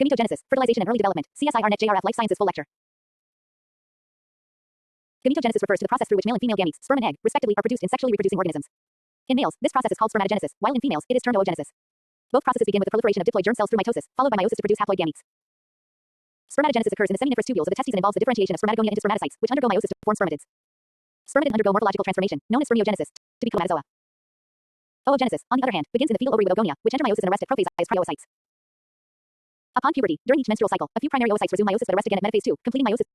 Gametogenesis, fertilization and early development, CSIR-NET JRF Life Sciences full lecture. Gametogenesis refers to the process through which male and female gametes, sperm and egg, respectively, are produced in sexually reproducing organisms. In males, this process is called spermatogenesis, while in females, it is termed oogenesis. Both processes begin with the proliferation of diploid germ cells through mitosis, followed by meiosis to produce haploid gametes. Spermatogenesis occurs in the seminiferous tubules of the testes and involves the differentiation of spermatogonia into spermatocytes, which undergo meiosis to form spermatids. Spermatids undergo morphological transformation, known as spermiogenesis, to become spermatozoa. Oogenesis, on the other hand, begins in the fetal ovary with oogonia, which enter meiosis and arrest at prophase as pryoocytes. Upon puberty, during each menstrual cycle, a few primary oocytes resume meiosis but arrest again at metaphase 2, completing meiosis.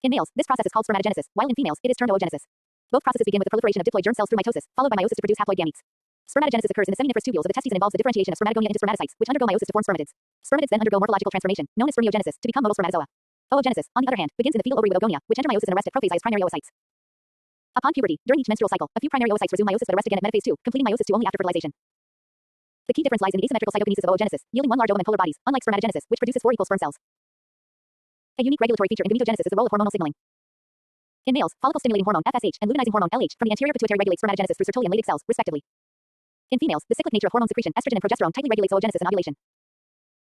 In males, this process is called spermatogenesis, while in females, it is termed oogenesis. Both processes begin with the proliferation of diploid germ cells through mitosis, followed by meiosis to produce haploid gametes. Spermatogenesis occurs in the seminiferous tubules of the testes and involves the differentiation of spermatogonia into spermatocytes, which undergo meiosis to form spermatids. Spermatids then undergo morphological transformation, known as spermiogenesis, to become motile spermatozoa. Oogenesis, on the other hand, begins in the fetal ovary with oogonia, which enter meiosis and arrest at prophase as primary oocytes. Upon puberty, during each menstrual cycle, a few primary oocytes resume meiosis but arrest again at metaphase 2, completing meiosis 2 only after fertilization. The key difference lies in the asymmetrical cytokinesis of oogenesis, yielding one large ovum and polar bodies, unlike spermatogenesis, which produces 4 equal sperm cells. A unique regulatory feature in gametogenesis is the role of hormonal signaling. In males, follicle-stimulating hormone FSH and luteinizing hormone LH from the anterior pituitary regulates spermatogenesis through Sertoli and Leydig cells, respectively. In females, the cyclic nature of hormone secretion, estrogen and progesterone tightly regulates oogenesis and ovulation.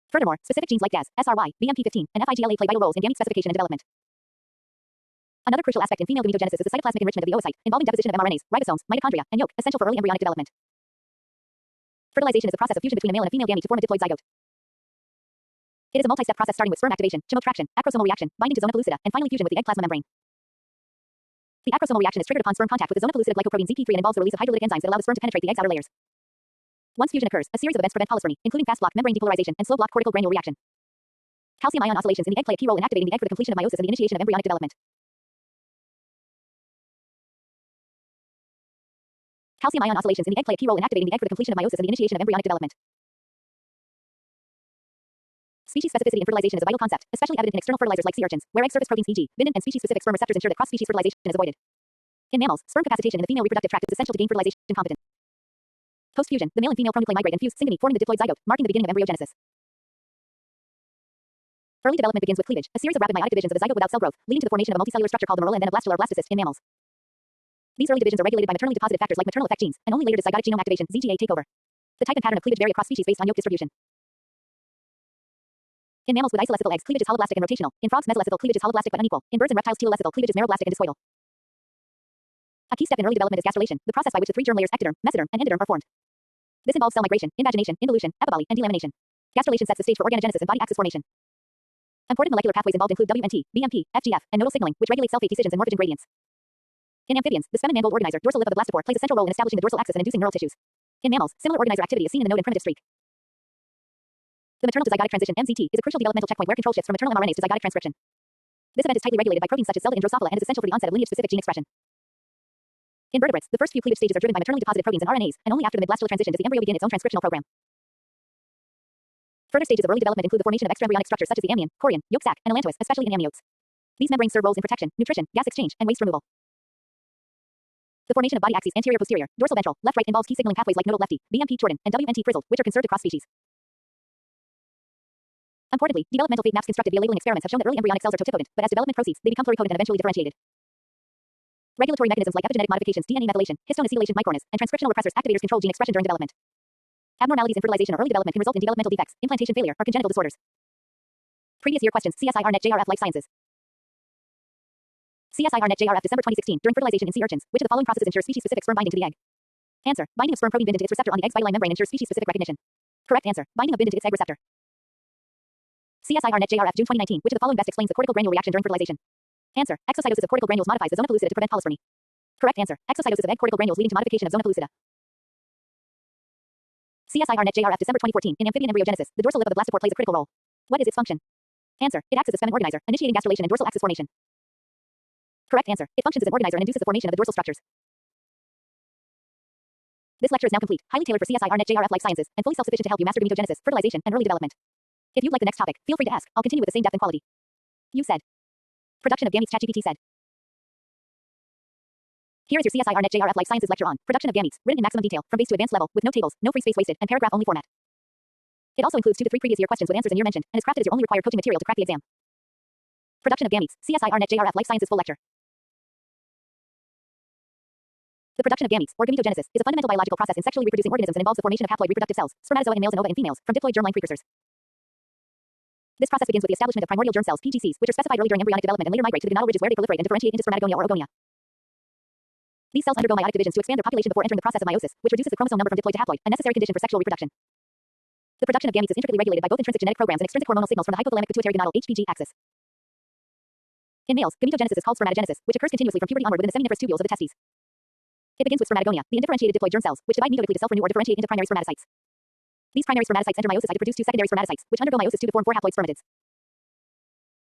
Furthermore, specific genes like DAS, SRY, BMP15, and FIGLA play vital roles in gamete specification and development. Another crucial aspect in female gametogenesis is the cytoplasmic enrichment of the oocyte, involving deposition of mRNAs, ribosomes, mitochondria, and yolk, essential for early embryonic development. Fertilization is the process of fusion between a male and a female gamete to form a diploid zygote. It is a multi-step process starting with sperm activation, chemotraction, acrosomal reaction, binding to zona pellucida, and finally fusion with the egg plasma membrane. The acrosomal reaction is triggered upon sperm contact with the zona pellucida glycoprotein ZP3 and involves the release of hydrolytic enzymes that allow the sperm to penetrate the egg's outer layers. Once fusion occurs, a series of events prevent polyspermy, including fast block membrane depolarization and slow block cortical granule reaction. Calcium ion oscillations in the egg play a key role in activating the egg for the completion of meiosis and the initiation of embryonic development. Calcium ion oscillations in the egg play a key role in activating the egg for the completion of meiosis and the initiation of embryonic development. Species specificity in fertilization is a vital concept, especially evident in external fertilizers like sea urchins, where egg surface proteins e.g., bindin and species-specific sperm receptors ensure that cross-species fertilization is avoided. In mammals, sperm capacitation in the female reproductive tract is essential to gain fertilization competence. Post-fusion, the male and female pronuclei migrate and fuse syngony, forming the diploid zygote, marking the beginning of embryogenesis. Early development begins with cleavage, a series of rapid meiotic divisions of the zygote without cell growth, leading to the formation of a multicellular structure called the morula and then a blastula or blastocyst in mammals. These early divisions are regulated by maternally deposited factors like maternal effect genes, and only later does zygotic genome activation (ZGA) take over. The type and pattern of cleavage vary across species based on yolk distribution. In mammals with isolecithal eggs, cleavage is holoblastic and rotational. In frogs, mesolecithal cleavage is holoblastic but unequal. In birds and reptiles, telolecithal cleavage is meroblastic and discoidal. A key step in early development is gastrulation, the process by which the 3 germ layers ectoderm, mesoderm, and endoderm are formed. This involves cell migration, invagination, involution, epiboly, and delamination. Gastrulation sets the stage for organogenesis and body axis formation. Important molecular pathways involved include WNT, BMP, FGF, and nodal signaling, which regulate sulfate decisions and morphogen gradients. In amphibians, the stem and mandible organizer, dorsal lip of the blastopore, plays a central role in establishing the dorsal axis and inducing neural tissues. In mammals, similar organizer activity is seen in the node and primitive streak. The maternal to zygotic transition (MZT) is a crucial developmental checkpoint where control shifts from maternal mRNAs to zygotic transcription. This event is tightly regulated by proteins such as zelda and Drosophila and is essential for the onset of lineage-specific gene expression. In vertebrates, the first few cleavage stages are driven by maternally deposited proteins and RNAs, and only after the mid-blastular transition does the embryo begin its own transcriptional program. Further stages of early development include the formation of extraembryonic structures such as the amnion, chorion, yolk sac, and allantois, especially in amniotes. These membranes serve roles in protection, nutrition, gas exchange, and waste removal. The formation of body axes anterior-posterior, dorsal-ventral, left-right involves key signaling pathways like nodal lefty, BMP chordin, and WNT frizzled, which are conserved across species. Importantly, developmental fate maps constructed via labeling experiments have shown that early embryonic cells are totipotent, but as development proceeds, they become pluripotent and eventually differentiated. Regulatory mechanisms like epigenetic modifications, DNA methylation, histone acetylation microRNAs, and transcriptional repressors activators control gene expression during development. Abnormalities in fertilization or early development can result in developmental defects, implantation failure, or congenital disorders. Previous year questions: CSIR-NET JRF Life Sciences. CSIR-NET JRF December 2016 during fertilization in sea urchins, which of the following processes ensure species-specific sperm binding to the egg? Answer: binding of sperm protein bindin to its receptor on the egg's vitalized membrane ensures species-specific recognition. Correct answer: binding of bindin to its egg receptor. CSIR-NET JRF June 2019, which of the following best explains the cortical granule reaction during fertilization? Answer: exocytosis of cortical granules modifies the zona pellucida to prevent polyspermy. Correct answer: exocytosis of egg cortical granules leading to modification of zona pellucida. CSIR-NET JRF December 2014 in amphibian embryogenesis, the dorsal lip of the blastopore plays a critical role. What is its function? Answer: it acts as a stem and organizer, initiating gastrulation and dorsal axis formation. Correct answer: it functions as an organizer and induces the formation of the dorsal structures. This lecture is now complete, highly tailored for CSIR-NET JRF Life Sciences, and fully self-sufficient to help you master gametogenesis, fertilization, and early development. If you'd like the next topic, feel free to ask. I'll continue with the same depth and quality. You said. Production of gametes. ChatGPT said. Here is your CSIR-NET JRF Life Sciences lecture on production of gametes, written in maximum detail, from base to advanced level, with no tables, no free space wasted, and paragraph-only format. It also includes 2 to 3 previous year questions with answers in year mentioned, and is crafted as your only required coaching material to crack the exam. Production of gametes. CSIR-NET JRF Life Sciences full lecture. The production of gametes, or gametogenesis, is a fundamental biological process in sexually reproducing organisms and involves the formation of haploid reproductive cells, spermatozoa in males and ova in females, from diploid germline precursors. This process begins with the establishment of primordial germ cells, PGCs, which are specified early during embryonic development and later migrate to the gonadal ridges where they proliferate and differentiate into spermatogonia or oogonia. These cells undergo meiotic divisions to expand their population before entering the process of meiosis, which reduces the chromosome number from diploid to haploid, a necessary condition for sexual reproduction. The production of gametes is intricately regulated by both intrinsic genetic programs and extrinsic hormonal signals from the hypothalamic pituitary gonadal (HPG) axis. In males, gametogenesis is called spermatogenesis, which occurs continuously from puberty onward within the seminiferous tubules of the testes. It begins with spermatogonia, the indifferentiated diploid germ cells, which divide metotically to self-renew or differentiate into primary spermatocytes. These primary spermatocytes enter meiosis to produce two secondary spermatocytes, which undergo meiosis to form four haploid spermatids.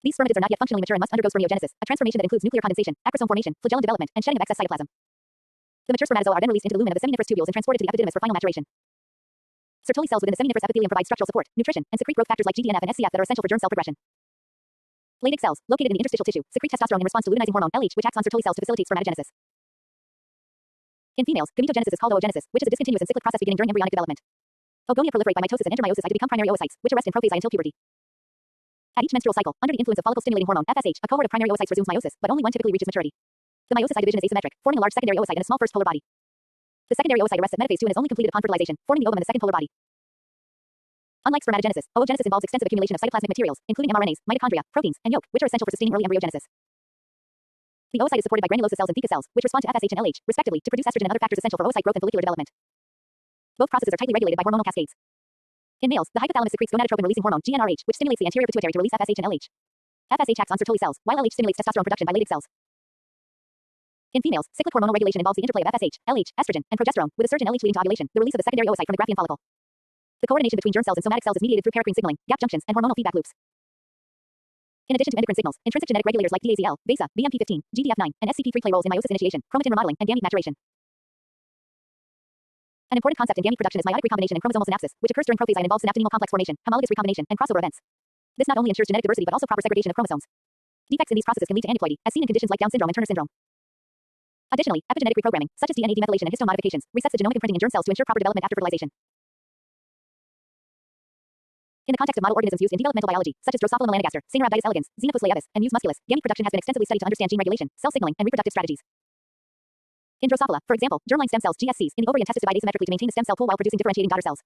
These spermatids are not yet functionally mature and must undergo spermiogenesis, a transformation that includes nuclear condensation, acrosome formation, flagellum development, and shedding of excess cytoplasm. The mature spermatozoa are then released into the lumen of the seminiferous tubules and transported to the epididymis for final maturation. Sertoli cells within the seminiferous epithelium provide structural support, nutrition, and secrete growth factors like GDNF and SCF that are essential for germ cell progression. Leydig cells, located in the interstitial tissue, secrete testosterone in response to luteinizing hormone LH, which acts on Sertoli cells to facilitate spermatogenesis. In females, gametogenesis is called oogenesis, which is a discontinuous and cyclic process beginning during embryonic development. Oogonia proliferate by mitosis and enter meiosis to become primary oocytes, which arrest in prophase until puberty. At each menstrual cycle, under the influence of follicle-stimulating hormone (FSH), a cohort of primary oocytes resumes meiosis, but only one typically reaches maturity. The meiosis I division is asymmetric, forming a large secondary oocyte and a small first polar body. The secondary oocyte arrests at metaphase 2 and is only completed upon fertilization, forming the ovum and the second polar body. Unlike spermatogenesis, oogenesis involves extensive accumulation of cytoplasmic materials, including mRNAs, mitochondria, proteins, and yolk, which are essential for sustaining early embryogenesis. The oocyte is supported by granulosa cells and theca cells, which respond to FSH and LH, respectively, to produce estrogen and other factors essential for oocyte growth and follicular development. Both processes are tightly regulated by hormonal cascades. In males, the hypothalamus secretes gonadotropin-releasing hormone (GnRH), which stimulates the anterior pituitary to release FSH and LH. FSH acts on Sertoli cells, while LH stimulates testosterone production by Leydig cells. In females, cyclic hormonal regulation involves the interplay of FSH, LH, estrogen, and progesterone, with a surge in LH leading to ovulation, the release of the secondary oocyte from the Graafian follicle. The coordination between germ cells and somatic cells is mediated through paracrine signaling, gap junctions, and hormonal feedback loops. In addition to endocrine signals, intrinsic genetic regulators like DAZL, VESA, BMP15, GDF9, and SCP3 play roles in meiosis initiation, chromatin remodeling, and gamete maturation. An important concept in gamete production is meiotic recombination and chromosomal synapsis, which occurs during prophase and involves synaptonemal complex formation, homologous recombination, and crossover events. This not only ensures genetic diversity but also proper segregation of chromosomes. Defects in these processes can lead to aneuploidy, as seen in conditions like Down syndrome and Turner syndrome. Additionally, epigenetic reprogramming, such as DNA demethylation and histone modifications, resets the genomic imprinting in germ cells to ensure proper development after fertilization. In the context of model organisms used in developmental biology, such as Drosophila melanogaster, Caenorhabditis elegans, Xenophus laevis, and Mus musculus, gamete production has been extensively studied to understand gene regulation, cell signaling, and reproductive strategies. In Drosophila, for example, germline stem cells (GSCs) in the ovary and testis divide asymmetrically to maintain the stem cell pool while producing differentiating daughter cells.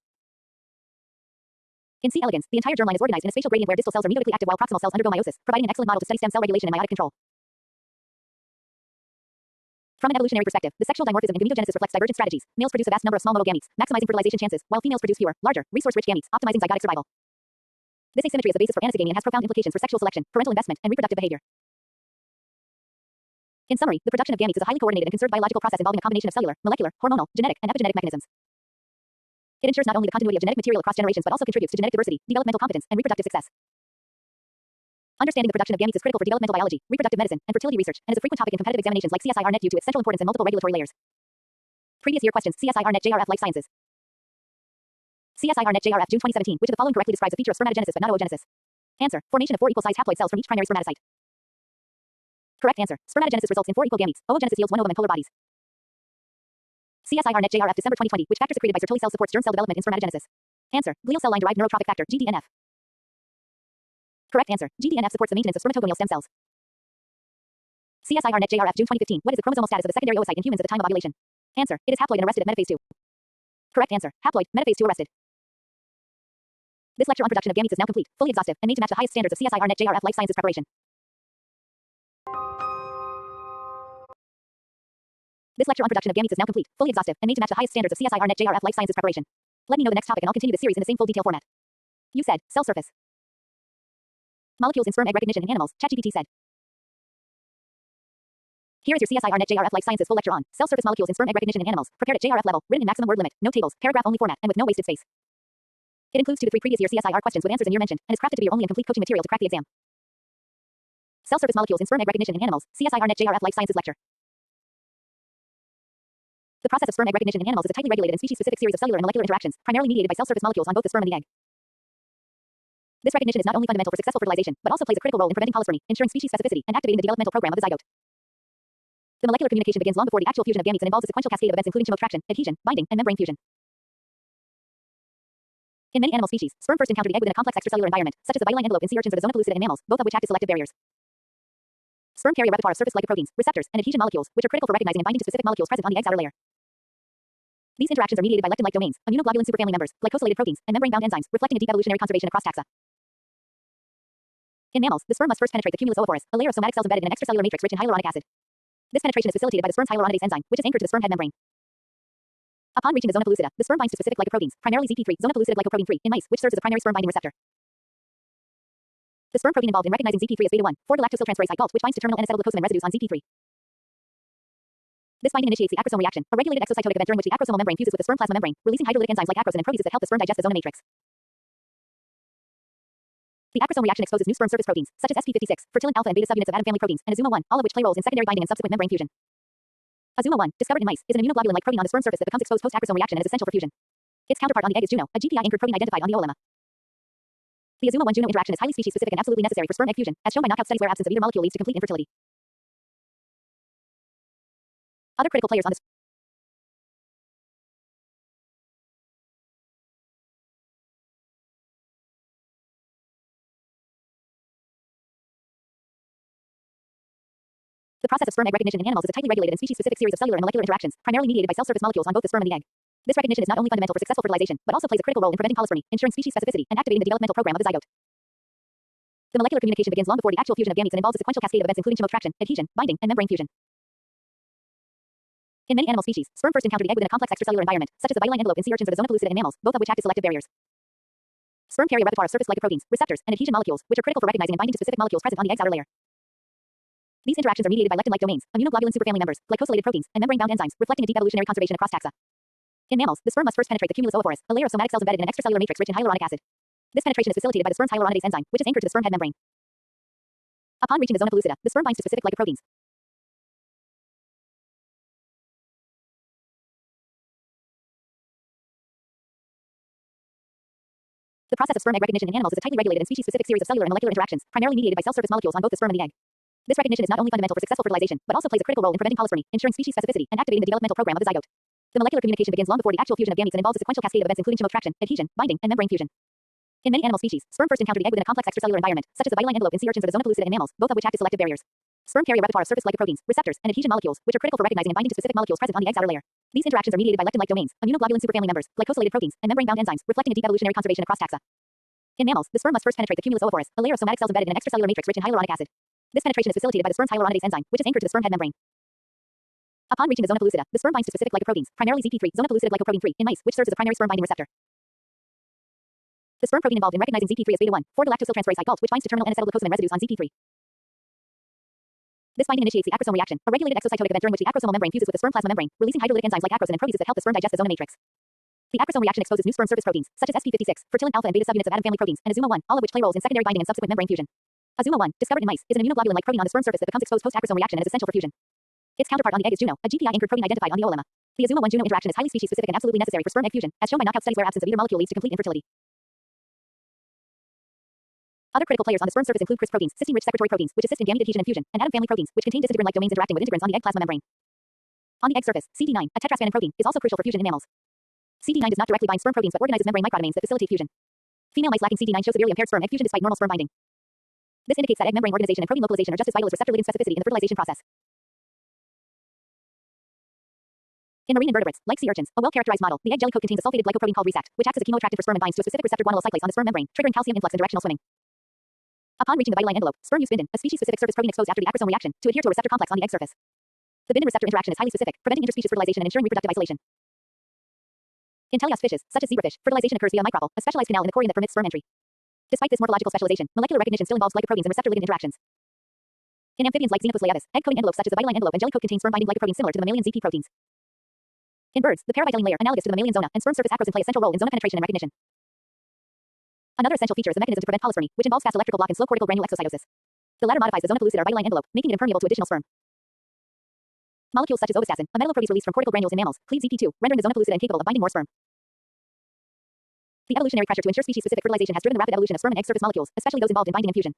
In C. elegans, the entire germline is organized in a spatial gradient where distal cells are metotically active while proximal cells undergo meiosis, providing an excellent model to study stem cell regulation and meiotic control. From an evolutionary perspective, the sexual dimorphism in gametogenesis reflects divergent strategies. Males produce a vast number of small motile gametes, maximizing fertilization chances, while females produce fewer, larger, resource-rich gametes, optimizing zygotic survival. This asymmetry is the basis for anosogamy and has profound implications for sexual selection, parental investment, and reproductive behavior. In summary, the production of gametes is a highly coordinated and conserved biological process involving a combination of cellular, molecular, hormonal, genetic, and epigenetic mechanisms. It ensures not only the continuity of genetic material across generations but also contributes to genetic diversity, developmental competence, and reproductive success. Understanding the production of gametes is critical for developmental biology, reproductive medicine, and fertility research, and is a frequent topic in competitive examinations like CSIR-NET due to its central importance in multiple regulatory layers. Previous year questions: CSIR-NET JRF Life Sciences. CSIR-NET JRF June 2017. Which of the following correctly describes a feature of spermatogenesis but not oogenesis? Answer: formation of 4 equal-sized haploid cells from each primary spermatocyte. Correct answer: spermatogenesis results in 4 equal gametes. Oogenesis yields 1 ovum and polar bodies. CSIR-NET JRF December 2020. Which factor secreted by Sertoli cells supports germ cell development in spermatogenesis? Answer: glial cell line derived neurotrophic factor (GDNF). Correct answer: GDNF supports the maintenance of spermatogonial stem cells. CSIR-NET JRF June 2015. What is the chromosomal status of the secondary oocyte in humans at the time of ovulation? Answer: it is haploid and arrested at metaphase 2. Correct answer: haploid, metaphase 2 arrested. This lecture on production of gametes is now complete, fully exhaustive, and made to match the highest standards of CSIR-NET JRF Life Sciences preparation. This lecture on production of gametes is now complete, fully exhaustive, and made to match the highest standards of CSIR-NET JRF Life Sciences preparation. Let me know the next topic and I'll continue the series in the same full detail format. You said, cell surface. Molecules in sperm egg recognition in animals, ChatGPT said. Here is your CSIR-NET JRF Life Sciences full lecture on cell surface molecules in sperm egg recognition in animals, prepared at JRF level, written in maximum word limit, no tables, paragraph only format, and with no wasted space. It includes 2 to 3 previous year CSIR questions with answers in year mentioned, and is crafted to be your only and complete coaching material to crack the exam. Cell surface molecules in sperm egg recognition in animals, CSIR-NET JRF Life Sciences lecture. The process of sperm egg recognition in animals is a tightly regulated and species-specific series of cellular and molecular interactions, primarily mediated by cell surface molecules on both the sperm and the egg. This recognition is not only fundamental for successful fertilization, but also plays a critical role in preventing polyspermy, ensuring species specificity, and activating the developmental program of the zygote. The molecular communication begins long before the actual fusion of gametes and involves a sequential cascade of events including chemottraction, adhesion, binding, and membrane fusion. In many animal species, sperm first encounter the egg within a complex extracellular environment, such as the vitelline envelope in sea urchins or the zona pellucida in mammals, both of which act as selective barriers. Sperm carrier repertoire surface glycoproteins, receptors, and adhesion molecules, which are critical for recognizing and binding to specific molecules present on the egg's outer layer. These interactions are mediated by lectin-like domains, immunoglobulin superfamily members, glycosylated proteins, and membrane-bound enzymes, reflecting a deep evolutionary conservation across taxa. In mammals, the sperm must first penetrate the cumulus ovophorus, a layer of somatic cells embedded in an extracellular matrix rich in hyaluronic acid. This penetration is facilitated by the sperm's hyaluronidase enzyme, which is anchored to the sperm head membrane. Upon reaching the zona pellucida, the sperm binds to specific glycoproteins, primarily ZP3, zona pellucida glycoprotein 3, in mice, which serves as a primary sperm binding receptor. The sperm protein involved in recognizing ZP3 is beta-1, 4-galactosyltransferase Ig, which binds to terminal N-acetyl glucosamine residues on ZP3. This binding initiates the acrosome reaction, a regulated exocytotic event during which the acrosomal membrane fuses with the sperm plasma membrane, releasing hydrolytic enzymes like acrosin and proteases that help the sperm digest the zona matrix. The acrosome reaction exposes new sperm surface proteins, such as sp56, fertilin alpha and beta subunits of Adam family proteins, and Azuma-1, all of which play roles in secondary binding and subsequent membrane fusion. Azuma-1, discovered in mice, is an immunoglobulin-like protein on the sperm surface that becomes exposed post-acrosome reaction and is essential for fusion. Its counterpart on the egg is Juno, a GPI-anchored protein identified on the oolemma. The Azuma-1 Juno interaction is highly species-specific and absolutely necessary for sperm egg fusion, as shown by knockout studies where absence of either molecule leads to complete infertility. Other critical players on the The process of sperm egg recognition in animals is a tightly regulated and species-specific series of cellular and molecular interactions, primarily mediated by cell surface molecules on both the sperm and the egg. This recognition is not only fundamental for successful fertilization, but also plays a critical role in preventing polyspermy, ensuring species specificity, and activating the developmental program of the zygote. The molecular communication begins long before the actual fusion of gametes and involves a sequential cascade of events including chemottraction, adhesion, binding, and membrane fusion. In many animal species, sperm first encounter the egg within a complex extracellular environment, such as the byline envelope in sea urchins or the zona pellucida in mammals, both of which act as selective barriers. Sperm carry a repertoire of surface glycoproteins, receptors, and adhesion molecules, which are critical for recognizing and binding to specific molecules present on the egg's outer layer. These interactions are mediated by lectin-like domains, immunoglobulin superfamily members, glycosylated proteins, and membrane-bound enzymes, reflecting a deep evolutionary conservation across taxa. In mammals, the sperm must first penetrate the cumulus ovophorus, a layer of somatic cells embedded in an extracellular matrix rich in hyaluronic acid. This penetration is facilitated by the sperm's hyaluronidase enzyme, which is anchored to the sperm head membrane. Upon reaching the zona pellucida, the sperm binds to specific glycoproteins. The process of sperm egg recognition in animals is a tightly regulated and species-specific series of cellular and molecular interactions, primarily mediated by cell surface molecules on both the sperm and the egg. This recognition is not only fundamental for successful fertilization, but also plays a critical role in preventing polyspermy, ensuring species specificity, and activating the developmental program of the zygote. The molecular communication begins long before the actual fusion of gametes and involves a sequential cascade of events including chemottraction, adhesion, binding, and membrane fusion. In many animal species, sperm first encounter the egg within a complex extracellular environment, such as the byline envelope in sea urchins or the zona pellucida in mammals, both of which act as selective barriers. Sperm carry a repertoire of surface glycoproteins, receptors, and adhesion molecules, which are critical for recognizing and binding to specific molecules present on the egg's outer layer. These interactions are mediated by lectin-like domains, immunoglobulin superfamily members, glycosylated proteins, and membrane-bound enzymes, reflecting a deep evolutionary conservation across taxa. In mammals, the sperm must first penetrate the cumulus ovophorus, a layer of somatic cells embedded in an extracellular matrix rich in hyaluronic acid. This penetration is facilitated by the sperm's hyaluronidase enzyme, which is anchored to the sperm head membrane. Upon reaching the zona pellucida, the sperm binds to specific glycoproteins, primarily ZP3, zona pellucida glycoprotein 3, in mice, which serves as a primary sperm binding receptor. The sperm protein involved in recognizing ZP3 is beta-1, 4-galactosyltransferase Ig, which binds to terminal N-acetyl glucosamine residues on ZP3. This binding initiates the acrosome reaction, a regulated exocytotic event during which the acrosomal membrane fuses with the sperm plasma membrane, releasing hydrolytic enzymes like acrosin and proteases that help the sperm digest the zona matrix. The acrosome reaction exposes new sperm surface proteins, such as sp56, fertilin alpha and beta subunits of Adam family proteins, and Azuma-1, all of which play roles in secondary binding and subsequent membrane fusion. Azuma-1, discovered in mice, is an immunoglobulin-like protein on the sperm surface that becomes exposed post-acrosome reaction and is essential for fusion. Its counterpart on the egg is Juno, a GPI-anchored protein identified on the oolemma. The Azuma-1 Juno interaction is highly species-specific and absolutely necessary for sperm egg fusion, as shown by knockout studies where absence of either molecule leads to complete infertility. Other critical players on the sperm surface include CRISPR proteins, cysteine-rich secretory proteins, which assist in gamete adhesion and fusion, and Adam family proteins, which contain disintegrin-like domains interacting with integrins on the egg plasma membrane. On the egg surface, CD9, a tetraspanin protein, is also crucial for fusion in mammals. CD9 does not directly bind sperm proteins but organizes membrane microdomains that facilitate fusion. Female mice lacking CD9 show severely impaired sperm egg fusion despite normal sperm binding. This indicates that egg membrane organization and protein localization are just as vital as receptor ligand specificity in the fertilization process. In marine invertebrates, like sea urchins, a well-characterized model, the egg jellycoat contains a sulfated glycoprotein called RESACT, which acts as a chemoattractant for sperm and binds to a specific receptor guanylyl cyclase on the sperm membrane, triggering calcium influx and directional swimming. Upon reaching the byline envelope, sperm use bindin, a species-specific surface protein exposed after the acrosome reaction, to adhere to a receptor complex on the egg surface. The bindin receptor interaction is highly specific, preventing interspecies fertilization and ensuring reproductive isolation. In teleost fishes, such as zebrafish, fertilization occurs via micropyle, a specialized canal in the chorion that permits sperm entry. Despite this morphological specialization, molecular recognition still involves glycoproteins and receptor ligand interactions. In amphibians like Xenopus laevis, egg-coating envelopes such as the byline envelope and jellycoat contain sperm-binding glycoproteins similar to the mammalian ZP proteins. In birds, the paravitelline layer, analogous to the mammalian zona, and sperm surface acrosin play a central role in zona penetration and recognition. Another essential feature is the mechanism to prevent polyspermy, which involves fast electrical block and slow cortical granule exocytosis. The latter modifies the zona pellucida or vitelline envelope, making it impermeable to additional sperm. Molecules such as ovostasin, a metalloprotease released from cortical granules in mammals, cleave ZP2, rendering the zona pellucida incapable of binding more sperm. The evolutionary pressure to ensure species-specific fertilization has driven the rapid evolution of sperm and egg surface molecules, especially those involved in binding and fusion.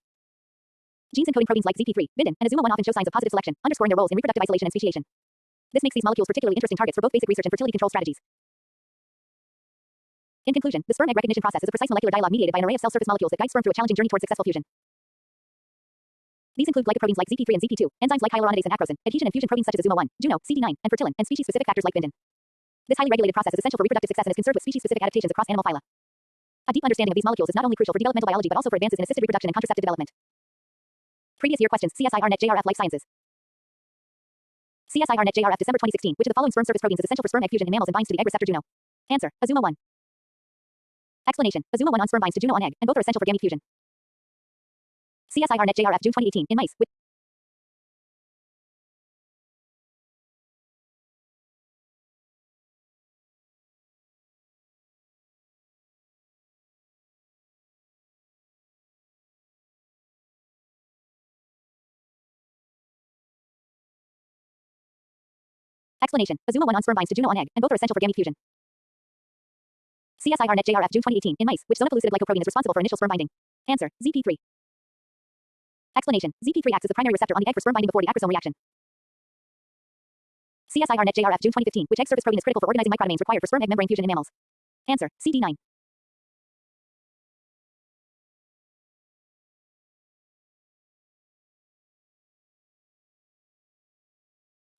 Genes encoding proteins like ZP3, bindin, and Azuma-1 often show signs of positive selection, underscoring their roles in reproductive isolation and speciation. This makes these molecules particularly interesting targets for both basic research and fertility control strategies. In conclusion, the sperm egg recognition process is a precise molecular dialogue mediated by an array of cell surface molecules that guide sperm through a challenging journey towards successful fusion. These include glycoproteins like ZP3 and ZP2, enzymes like hyaluronidase and acrosin, adhesion and fusion proteins such as Azuma-1, Juno, CD9, and fertilin, and species-specific factors like bindin. This highly regulated process is essential for reproductive success and is concerned with species-specific adaptations across animal phyla. A deep understanding of these molecules is not only crucial for developmental biology but also for advances in assisted reproduction and contraceptive development. Previous year questions. CSIRNet JRF Life Sciences. CSIRNet JRF December 2016. Which of the following sperm surface proteins is essential for sperm egg fusion in mammals and binds to the egg receptor Juno? Answer. Azuma-1. Explanation. Azuma-1 on sperm binds to Juno on egg, and both are essential for gamete fusion. CSIRNet JRF June 2018. In mice. Explanation. Azuma-1 on sperm binds to Juno on egg, and both are essential for gamete fusion. CSIRNet JRF June 2018. In mice, which zona-pellucided glycoprotein is responsible for initial sperm binding? Answer. ZP3. Explanation. ZP3 acts as the primary receptor on the egg for sperm binding before the acrosome reaction. CSIRNet JRF June 2015. Which egg surface protein is critical for organizing microdomains required for sperm egg membrane fusion in mammals? Answer. CD9.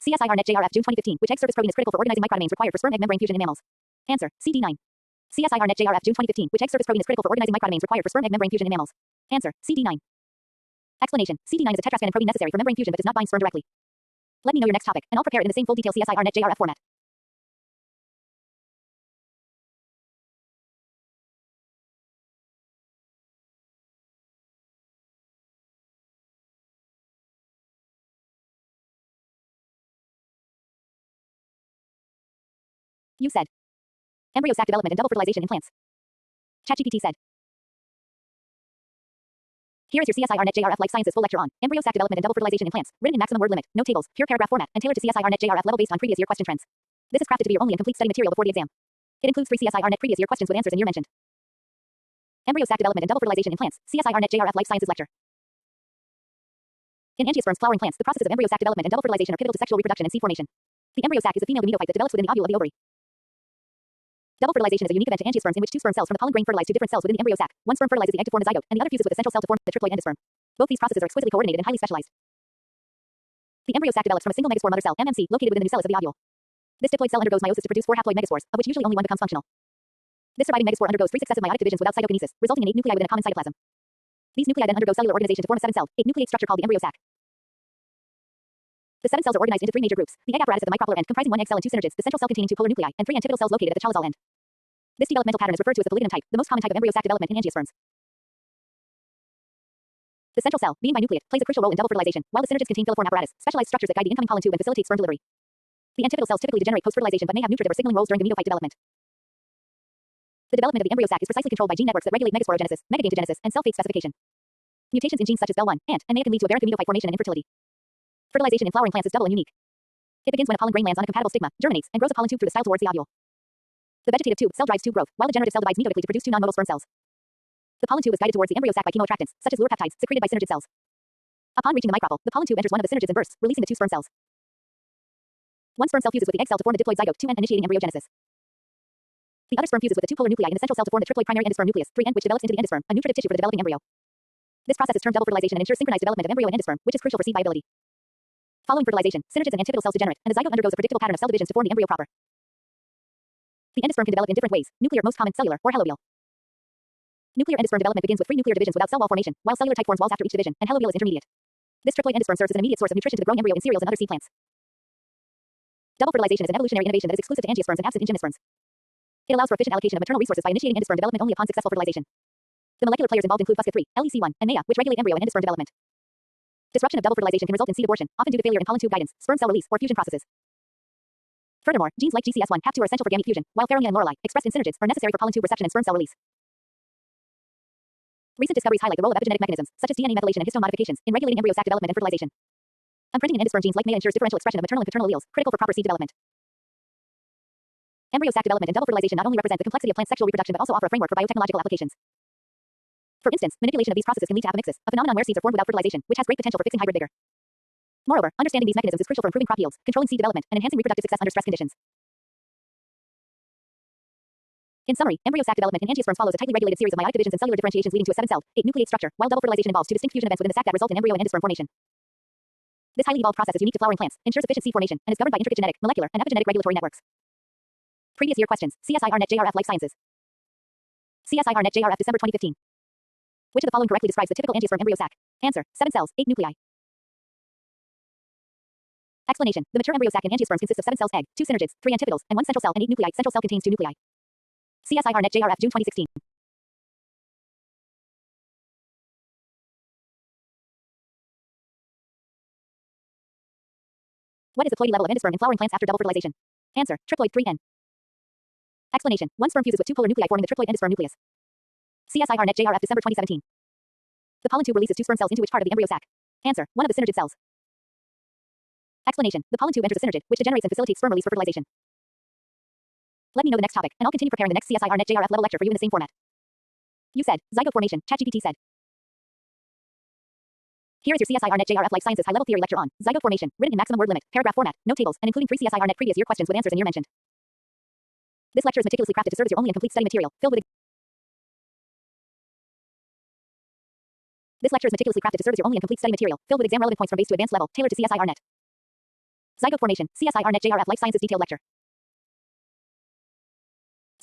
CSIRNet JRF June 2015. Which egg surface protein is critical for organizing microdomains required for sperm egg membrane fusion in mammals? Answer. CD9. CSIRNet JRF June 2015. Which egg surface protein is critical for organizing microdomains required for sperm egg membrane fusion in mammals? Answer. CD9. Explanation. CD9 is a tetraspanin protein necessary for membrane fusion but does not bind sperm directly. Let me know your next topic, and I'll prepare it in the same full detail CSIRNet JRF format. You said. Embryo sac development and double fertilization in plants. ChatGPT said. Here is your CSIRNet JRF Life Sciences full lecture on embryo sac development and double fertilization in plants, written in maximum word limit, no tables, pure paragraph format, and tailored to CSIRNet JRF level based on previous year question trends. This is crafted to be your only and complete study material before the exam. It includes free CSIRNet previous year questions with answers in year mentioned. Embryo sac development and double fertilization in plants, CSIRNet JRF Life Sciences lecture. In angiosperms flowering plants, the processes of embryo sac development and double fertilization are pivotal to sexual reproduction and seed formation. The embryo sac is a female gametophyte that develops within the ovule of the ovary. Double fertilization is a unique event to angiosperms in which two sperm cells from the pollen grain fertilize two different cells within the embryo sac. One sperm fertilizes the egg to form the zygote, and the other fuses with the central cell to form the triploid endosperm. Both these processes are exquisitely coordinated and highly specialized. The embryo sac develops from a single megaspore mother cell, MMC, located within the nucellus of the ovule. This diploid cell undergoes meiosis to produce 4 haploid megaspores, of which usually only one becomes functional. This surviving megaspore undergoes 3 successive meiotic divisions without cytokinesis, resulting in 8 nuclei within a common cytoplasm. These nuclei then undergo cellular organization to form a 7-cell, 8-nucleate structure called the embryo sac. The 7 cells are organized into 3 major groups: the egg apparatus at the micropolar end, comprising 1 egg cell and 2 synergids, the central cell containing 2 polar nuclei, and 3 antipodal cells located at the chalazole end. This developmental pattern is referred to as the polygonum type, the most common type of embryo sac development in angiosperms. The central cell, being binucleate, plays a crucial role in double fertilization, while the synergids contain filiform apparatus, specialized structures that guide the incoming pollen tube and facilitate sperm delivery. The antipodal cells typically degenerate post-fertilization but may have nutritive or signaling roles during gametophyte development. The development of the embryo sac is precisely controlled by gene networks that regulate megasporogenesis, megagametogenesis, and cell fate specification. Mutations in genes such as BEL1, ANT, and MAA can lead to aberrant gametophyte formation and infertility. Fertilization in flowering plants is double and unique. It begins when a pollen grain lands on a compatible stigma, germinates, and grows a pollen tube through the style towards the ovule. The vegetative tube cell drives tube growth, while the generative cell divides metodically to produce 2 non-motile sperm cells. The pollen tube is guided towards the embryo sac by chemoattractants, such as lure peptides, secreted by synergid cells. Upon reaching the micropyle, the pollen tube enters one of the synergids and bursts, releasing the 2 sperm cells. One sperm cell fuses with the egg cell to form the diploid zygote, 2N, initiating embryogenesis. The other sperm fuses with the 2 polar nuclei in the central cell to form the triploid primary endosperm nucleus, 3N, which develops into the endosperm, a nutritive tissue for the developing embryo. This process is termed double fertilization and ensures synchronized development of embryo and endosperm, which is crucial for seed viability. Following fertilization, synergids and antipodal cells degenerate, and the zygote undergoes a predictable pattern of cell divisions to form the embryo proper. The endosperm can develop in different ways: nuclear, most common, cellular, or halobial. Nuclear endosperm development begins with 3 nuclear divisions without cell wall formation, while cellular type forms walls after each division, and halobial is intermediate. This triploid endosperm serves as an immediate source of nutrition to the growing embryo in cereals and other seed plants. Double fertilization is an evolutionary innovation that is exclusive to angiosperms and absent in gymnosperms. It allows for efficient allocation of maternal resources by initiating endosperm development only upon successful fertilization. The molecular players involved include FusCA3, LEC1, and MAA, which regulate embryo and endosperm development. Disruption of double fertilization can result in seed abortion, often due to failure in pollen tube guidance, sperm cell release, or fusion processes. Furthermore, genes like GCS1, HAP2 are essential for gamete fusion, while pheronia and lorelei, expressed in synergids, are necessary for pollen tube reception and sperm cell release. Recent discoveries highlight the role of epigenetic mechanisms, such as DNA methylation and histone modifications, in regulating embryo sac development and fertilization. Imprinting in endosperm genes like MAA ensures differential expression of maternal and paternal alleles, critical for proper seed development. Embryo sac development and double fertilization not only represent the complexity of plant sexual reproduction but also offer a framework for biotechnological applications. For instance, manipulation of these processes can lead to apomixis, a phenomenon where seeds are formed without fertilization, which has great potential for fixing hybrid vigor. Moreover, understanding these mechanisms is crucial for improving crop yields, controlling seed development, and enhancing reproductive success under stress conditions. In summary, embryo sac development in angiosperms follows a tightly regulated series of meiotic divisions and cellular differentiations leading to a seven-celled, 8-nucleate structure, while double fertilization involves two distinct fusion events within the sac that result in embryo and endosperm formation. This highly evolved process is unique to flowering plants, ensures efficient seed formation, and is governed by intricate genetic, molecular, and epigenetic regulatory networks. Previous year questions. CSIR Net JRF Life Sciences. CSIR Net JRF December 2015. Which of the following correctly describes the typical angiosperm embryo sac? Answer: 7 cells, 8 nuclei. Explanation: the mature embryo sac in angiosperms consists of 7 cells, egg, 2 synergids, 3 antipitals, and 1 central cell, and 8 nuclei. Central cell contains 2 nuclei. CSIR Net JRF June 2016. What is the ploidy level of endosperm in flowering plants after double fertilization? Answer: triploid 3N. Explanation: one sperm fuses with 2 polar nuclei forming the triploid endosperm nucleus. CSIR Net JRF December 2017. The pollen tube releases 2 sperm cells into which part of the embryo sac? Answer: one of the synergid cells. Explanation: the pollen tube enters a synergid, which degenerates and facilitates sperm release for fertilization. Let me know the next topic, and I'll continue preparing the next CSIR Net JRF level lecture for you in the same format. You said, zygote formation, ChatGPT said. Here is your CSIR Net JRF Life Sciences high-level theory lecture on zygote formation, written in maximum word limit, paragraph format, no tables, and including 3 CSIR Net previous year questions with answers in year mentioned. This lecture is meticulously crafted to serve as your only and complete study material, filled with exam-relevant points from base to advanced level, tailored to CSIR Net. Zygote formation, CSIR Net JRF Life Sciences detailed lecture.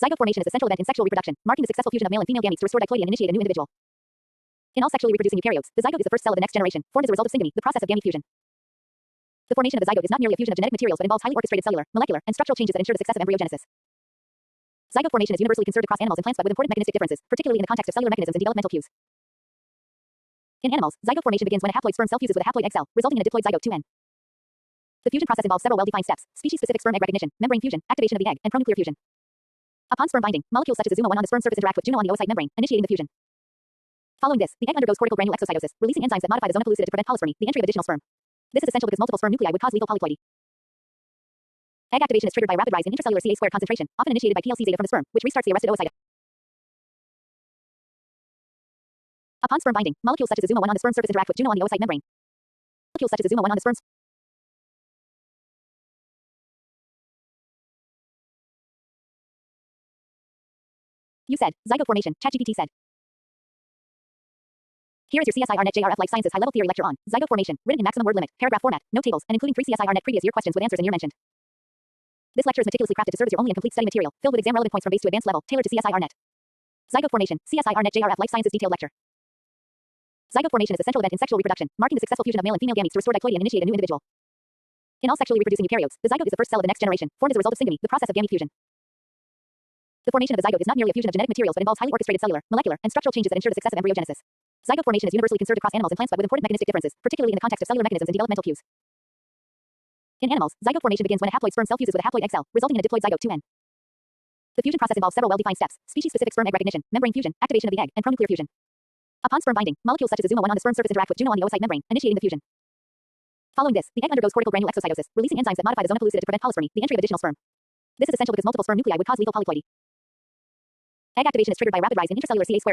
Zygote formation is a central event in sexual reproduction, marking the successful fusion of male and female gametes to restore diploidy and initiate a new individual. In all sexually reproducing eukaryotes, the zygote is the first cell of the next generation, formed as a result of syngamy, the process of gamete fusion. The formation of the zygote is not merely a fusion of genetic materials but involves highly orchestrated cellular, molecular, and structural changes that ensure the success of embryogenesis. Zygote formation is universally conserved across animals and plants but with important mechanistic differences, particularly in the context of cellular mechanisms and developmental cues. In animals, zygote formation begins when a haploid sperm cell fuses with a haploid egg cell, resulting in a diploid zygote 2N. The fusion process involves several well-defined steps: species-specific sperm egg recognition, membrane fusion, activation of the egg, and pronuclear fusion. Upon sperm binding, molecules such as azuma-1 on the sperm surface interact with JUNO on the oocyte membrane, initiating the fusion. Following this, the egg undergoes cortical granule exocytosis, releasing enzymes that modify the zona pellucida to prevent polyspermy, the entry of additional sperm. This is essential because multiple sperm nuclei would cause lethal polyploidy. Egg activation is triggered by a rapid rise in intracellular Ca² concentration, often initiated by PLC zeta from the sperm, which restarts the arrested oocyte. Upon sperm binding, molecules such as azuma-1 on the sperm surface interact with JUNO on the oocyte membrane. Molecules such as azuma-1 on the sperm You said, zygote formation, ChatGPT said. Here is your CSIR Net JRF Life Sciences high-level theory lecture on zygote formation, written in maximum word limit, paragraph format, no tables, and including 3 CSIR Net previous year questions with answers in year mentioned. This lecture is meticulously crafted to serve as your only and complete study material, filled with exam-relevant points from base to advanced level, tailored to CSIR Net. Zygote formation, CSIR Net JRF Life Sciences detailed lecture. Zygote formation is a central event in sexual reproduction, marking the successful fusion of male and female gametes to restore diploidy and initiate a new individual. In all sexually reproducing eukaryotes, the zygote is the first cell of the next generation, formed as a result of syngamy, the process of gamete fusion. The formation of the zygote is not merely a fusion of genetic materials but involves highly orchestrated cellular, molecular, and structural changes that ensure the success of embryogenesis. Zygote formation is universally conserved across animals and plants but with important mechanistic differences, particularly in the context of cellular mechanisms and developmental cues. In animals, zygote formation begins when a haploid sperm cell fuses with a haploid egg cell, resulting in a diploid zygote 2N. The fusion process involves several well-defined steps: species-specific sperm egg recognition, membrane fusion, activation of the egg, and pronuclear fusion. Upon sperm binding, molecules such as azuma-1 on the sperm surface interact with JUNO on the oocyte membrane, initiating the fusion. Following this, the egg undergoes cortical granule exocytosis, releasing enzymes that modify the zona pellucida to prevent polyspermy, the entry of additional sperm. This is essential because multiple sperm nuclei would cause lethal polyploidy. Egg activation is triggered by a rapid rise in intracellular Ca².